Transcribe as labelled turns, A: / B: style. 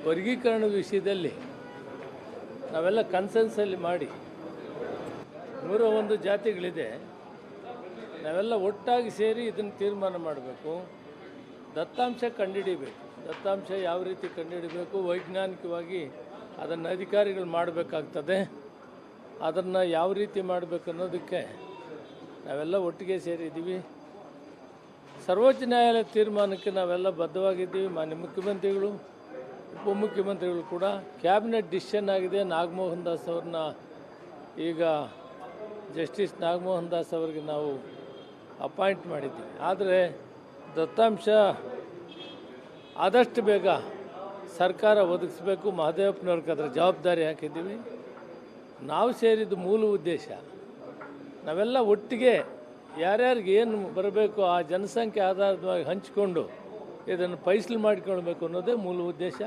A: ವರ್ಗೀಕರಣದ ವಿಷಯದಲ್ಲಿ ನಾವೆಲ್ಲ ಕನ್ಸೆನ್ಸಲ್ಲಿ ಮಾಡಿ 101 ಜಾತಿಗಳಿದೆ, ನಾವೆಲ್ಲ ಒಟ್ಟಾಗಿ ಸೇರಿ ಇದನ್ನು ತೀರ್ಮಾನ ಮಾಡಬೇಕು. ದತ್ತಾಂಶ ಕಂಡುಹಿಡಿಬೇಕು. ದತ್ತಾಂಶ ಯಾವ ರೀತಿ ಕಂಡುಹಿಡಬೇಕು, ವೈಜ್ಞಾನಿಕವಾಗಿ ಅದನ್ನು ಅಧಿಕಾರಿಗಳು ಮಾಡಬೇಕಾಗ್ತದೆ. ಅದನ್ನು ಯಾವ ರೀತಿ ಮಾಡಬೇಕು ಅನ್ನೋದಕ್ಕೆ ನಾವೆಲ್ಲ ಒಟ್ಟಿಗೆ ಸೇರಿದ್ದೀವಿ. ಸರ್ವೋಚ್ಚ ನ್ಯಾಯಾಲಯ ತೀರ್ಮಾನಕ್ಕೆ ನಾವೆಲ್ಲ ಬದ್ಧವಾಗಿದ್ದೀವಿ. ಮಾನ್ಯ ಮುಖ್ಯಮಂತ್ರಿಗಳು, ಉಪಮುಖ್ಯಮಂತ್ರಿಗಳು ಕೂಡ ಕ್ಯಾಬಿನೆಟ್ ಡಿಸಿಷನ್ ಆಗಿದೆ. ನಾಗಮೋಹನ್ ದಾಸ್ ಅವ್ರನ್ನ ಈಗ ಜಸ್ಟಿಸ್ ನಾಗಮೋಹನ್ ದಾಸ್ ಅವರಿಗೆ ನಾವು ಅಪಾಯಿಂಟ್ ಮಾಡಿದ್ದೀವಿ. ಆದರೆ ದತ್ತಾಂಶ ಆದಷ್ಟು ಬೇಗ ಸರ್ಕಾರ ಒದಗಿಸಬೇಕು. ಮಹದೇವಪ್ಪನವ್ರಿಗೆ ಅದರ ಜವಾಬ್ದಾರಿ ಹಾಕಿದ್ದೀವಿ. ನಾವು ಸೇರಿದ ಮೂಲ ಉದ್ದೇಶ ನಾವೆಲ್ಲ ಒಟ್ಟಿಗೆ ಯಾರ್ಯಾರಿಗೆ ಏನು ಬರಬೇಕು ಆ ಜನಸಂಖ್ಯೆ ಆಧಾರವಾಗಿ ಹಂಚಿಕೊಂಡು ಇದನ್ನು ಫೈಸಲು ಮಾಡಿಕೊಳ್ಬೇಕು ಅನ್ನೋದೇ ಮೂಲ ಉದ್ದೇಶ.